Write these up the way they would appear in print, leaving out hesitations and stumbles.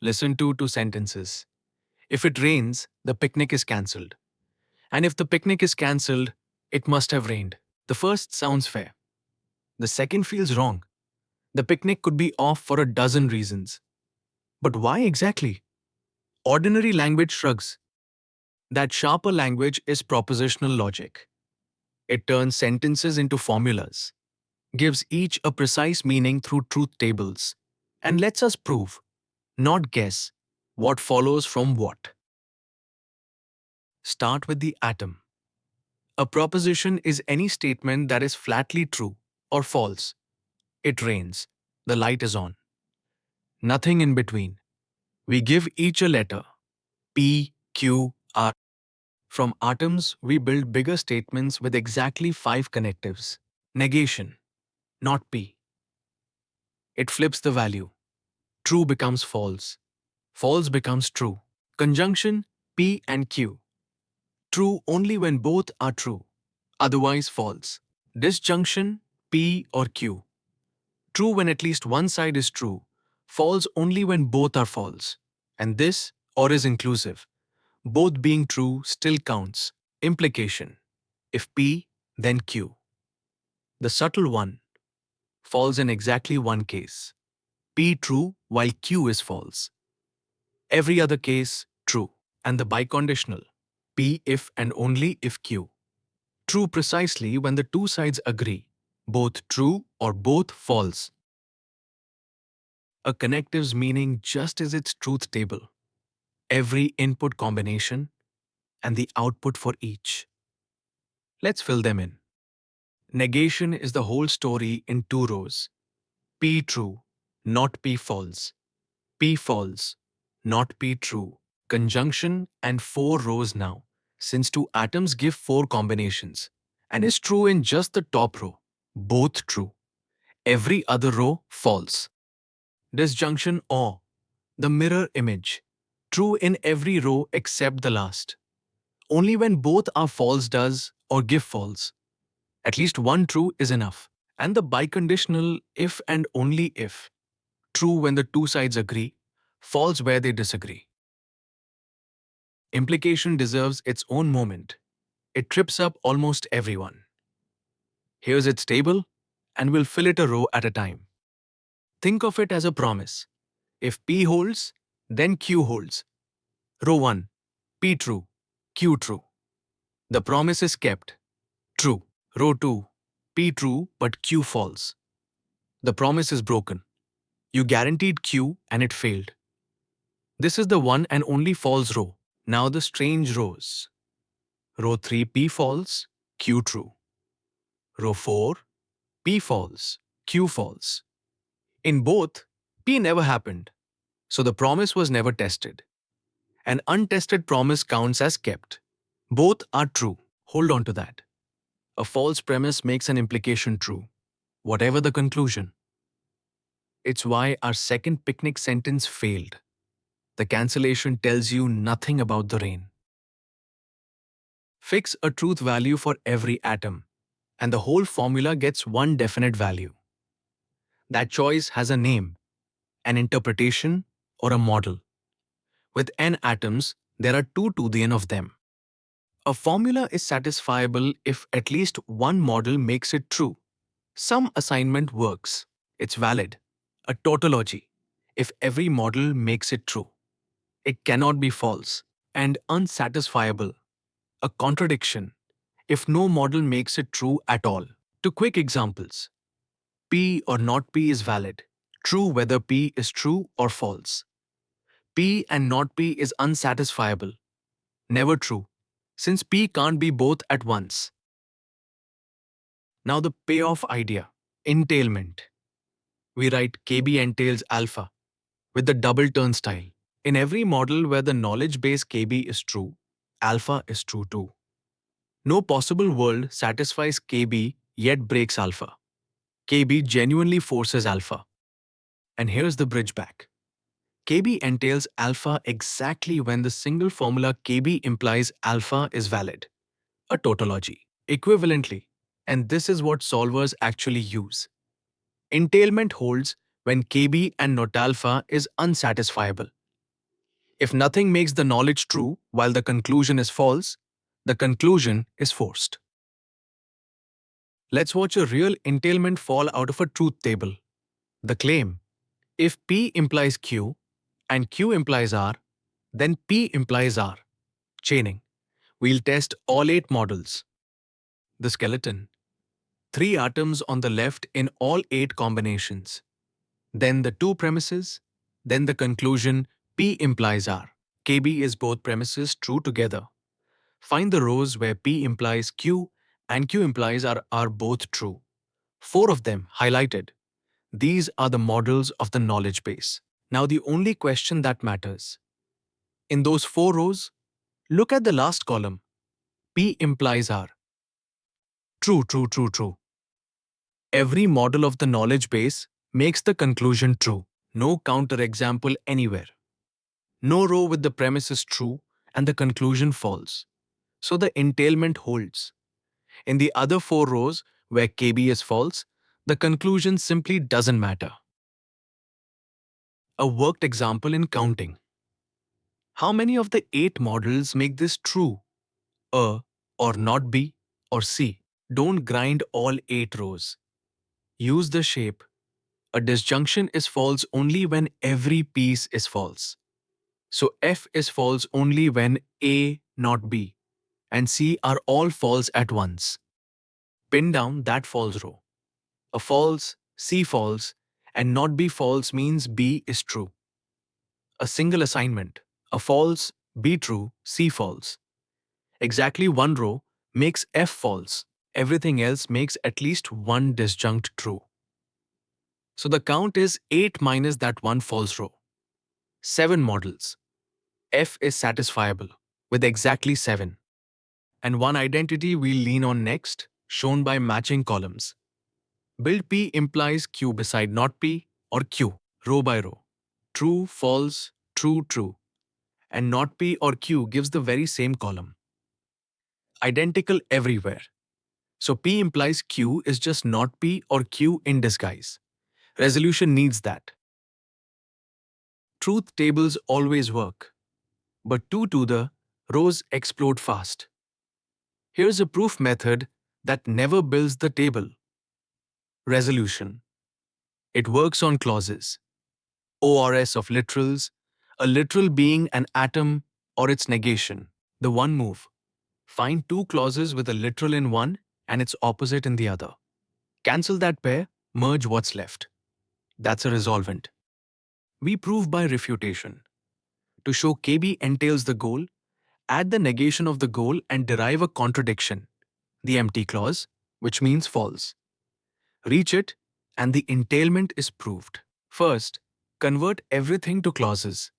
Listen to two sentences. If it rains, the picnic is cancelled. And if the picnic is cancelled, it must have rained. The first sounds fair. The second feels wrong. The picnic could be off for a dozen reasons. But why exactly? Ordinary language shrugs. That sharper language is propositional logic. It turns sentences into formulas, gives each a precise meaning through truth tables, and lets us prove, not guess, what follows from what. Start with the atom. A proposition is any statement that is flatly true or false. It rains. The light is on. Nothing in between. We give each a letter P, Q, R. From atoms, we build bigger statements with exactly 5 connectives. Negation, not P. It flips the value. True becomes false. False becomes true. Conjunction P and Q. True only when both are true, otherwise false. Disjunction P or Q. True when at least one side is true, false only when both are false. And this or is inclusive. Both being true still counts. Implication. If P, then Q. The subtle one falls in exactly one case. P true while Q is false. Every other case true. And the biconditional. P if and only if Q. True precisely when the two sides agree, both true or both false. A connective's meaning just is its truth table. Every input combination and the output for each. Let's fill them in. Negation is the whole story in 2 rows. P true, not P false. P false, not P true. Conjunction and 4 rows now, since 2 atoms give 4 combinations, and is true in just the top row. Both true. Every other row false. Disjunction or the mirror image. True in every row except the last. Only when both are false does or give false. At least one true is enough. And the biconditional if and only if. True when the two sides agree, false where they disagree. Implication deserves its own moment. It trips up almost everyone. Here's its table, and we'll fill it a row at a time. Think of it as a promise. If P holds, then Q holds. Row 1. P true, Q true. The promise is kept. True. Row 2. P true but Q false. The promise is broken. You guaranteed Q and it failed. This is the one and only false row. Now the strange rows. Row 3 P false, Q true. Row 4 P false, Q false. In both, P never happened. So the promise was never tested. An untested promise counts as kept. Both are true. Hold on to that. A false premise makes an implication true, whatever the conclusion. It's why our second picnic sentence failed. The cancellation tells you nothing about the rain. Fix a truth value for every atom, and the whole formula gets one definite value. That choice has a name, an interpretation, or a model. With n atoms, there are 2 to the n of them. A formula is satisfiable if at least one model makes it true. Some assignment works. It's valid. A tautology, if every model makes it true. It cannot be false. And unsatisfiable, a contradiction, if no model makes it true at all. Two quick examples. P or not P is valid. True whether P is true or false. P and not P is unsatisfiable. Never true, since P can't be both at once. Now the payoff idea, entailment. We write KB entails alpha with the double turn style. In every model where the knowledge base KB is true, alpha is true too. No possible world satisfies KB yet breaks alpha. KB genuinely forces alpha. And here's the bridge back. KB entails alpha exactly when the single formula KB implies alpha is valid. A tautology. Equivalently, and this is what solvers actually use. Entailment holds when KB and not alpha is unsatisfiable. If nothing makes the knowledge true while the conclusion is false, the conclusion is forced. Let's watch a real entailment fall out of a truth table. The claim: if P implies Q and Q implies R, then P implies R. Chaining. We'll test all 8 models. The skeleton: 3 atoms on the left in all 8 combinations. Then the 2 premises, then the conclusion P implies R. KB is both premises true together. Find the rows where P implies Q and Q implies R are both true. 4 of them highlighted. These are the models of the knowledge base. Now the only question that matters. In those 4 rows, look at the last column. P implies R. True, true, true, true. Every model of the knowledge base makes the conclusion true. No counterexample anywhere. No row with the premise is true and the conclusion false. So the entailment holds. In the other 4 rows where KB is false, the conclusion simply doesn't matter. A worked example in counting. How many of the 8 models make this true? A, or not B, or C? Don't grind all 8 rows. Use the shape. A disjunction is false only when every piece is false. So F is false only when A, not B, and C are all false at once. Pin down that false row. A false, C false, and not B false means B is true. A single assignment. A false, B true, C false. Exactly one row makes F false. Everything else makes at least one disjunct true. So the count is 8 minus that one false row. 7 models. F is satisfiable with exactly 7. And one identity we'll lean on next, shown by matching columns. Build P implies Q beside not P or Q, row by row. True, false, true, true. And not P or Q gives the very same column. Identical everywhere. So P implies Q is just not P or Q in disguise. Resolution needs that. Truth tables always work. But to the rows explode fast. Here's a proof method that never builds the table. Resolution. It works on clauses. ORS of literals, a literal being an atom or its negation. The one move. Find 2 clauses with a literal in one and its opposite in the other. Cancel that pair, merge what's left. That's a resolvent. We prove by refutation. To show KB entails the goal, add the negation of the goal and derive a contradiction, the empty clause, which means false. Reach it, and the entailment is proved. First, convert everything to clauses.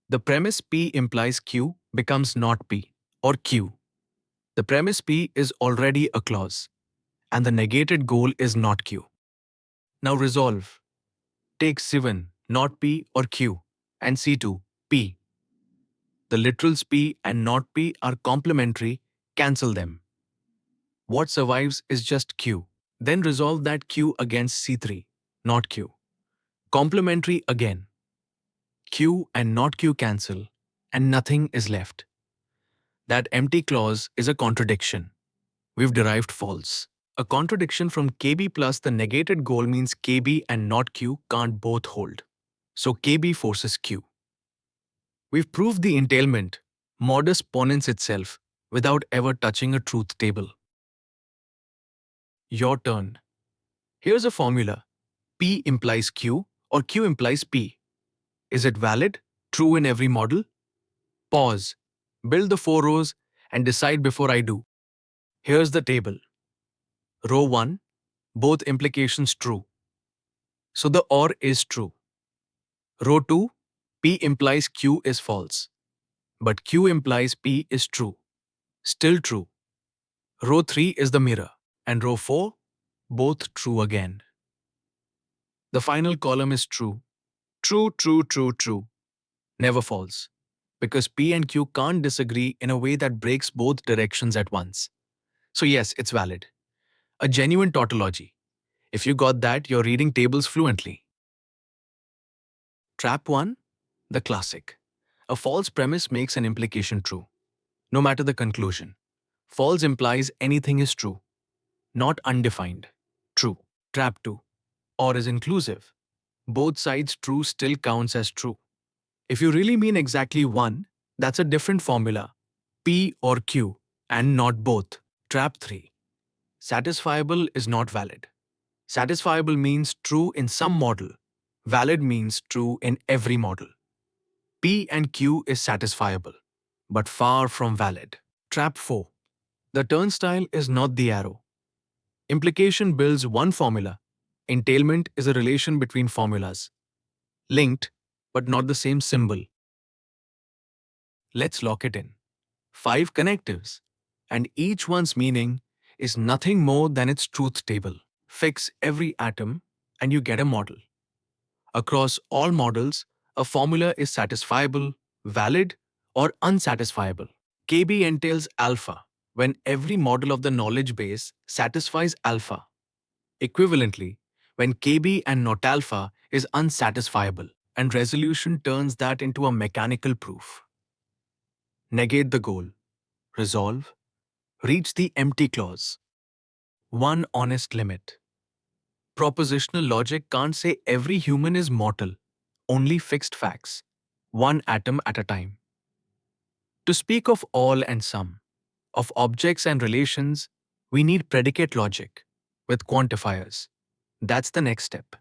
The premise P implies Q becomes not P, or Q. The premise P is already a clause, and the negated goal is not Q. Now resolve. Take C1, not P or Q, and C2, P. The literals P and not P are complementary, cancel them. What survives is just Q. Then resolve that Q against C3, not Q. Complementary again. Q and not Q cancel, and nothing is left. That empty clause is a contradiction. We've derived false. A contradiction from KB plus the negated goal means KB and not Q can't both hold. So KB forces Q. We've proved the entailment, modus ponens itself, without ever touching a truth table. Your turn. Here's a formula. P implies Q or Q implies P. Is it valid? True in every model? Pause. Build the 4 rows and decide before I do. Here's the table. Row 1, both implications true. So the OR is true. Row 2, P implies Q is false. But Q implies P is true. Still true. Row 3 is the mirror. And row 4, both true again. The final column is true. True, true, true, true. Never false. Because P and Q can't disagree in a way that breaks both directions at once. So yes, it's valid. A genuine tautology. If you got that, you're reading tables fluently. Trap 1, the classic. A false premise makes an implication true, no matter the conclusion. False implies anything is true, not undefined. True. Trap 2. Or is inclusive. Both sides true still counts as true. If you really mean exactly one, that's a different formula, P or Q, and not both. Trap 3. Satisfiable is not valid. Satisfiable means true in some model. Valid means true in every model. P and Q is satisfiable, but far from valid. Trap 4. The turnstile is not the arrow. Implication builds one formula. Entailment is a relation between formulas, linked but not the same symbol. Let's lock it in. 5 connectives, and each one's meaning is nothing more than its truth table. Fix every atom, and you get a model. Across all models, a formula is satisfiable, valid, or unsatisfiable. KB entails alpha when every model of the knowledge base satisfies alpha. Equivalently, when KB and not alpha is unsatisfiable, and resolution turns that into a mechanical proof. Negate the goal. Resolve. Reach the empty clause. One honest limit. Propositional logic can't say every human is mortal, only fixed facts, one atom at a time. To speak of all and some, of objects and relations, we need predicate logic with quantifiers. That's the next step.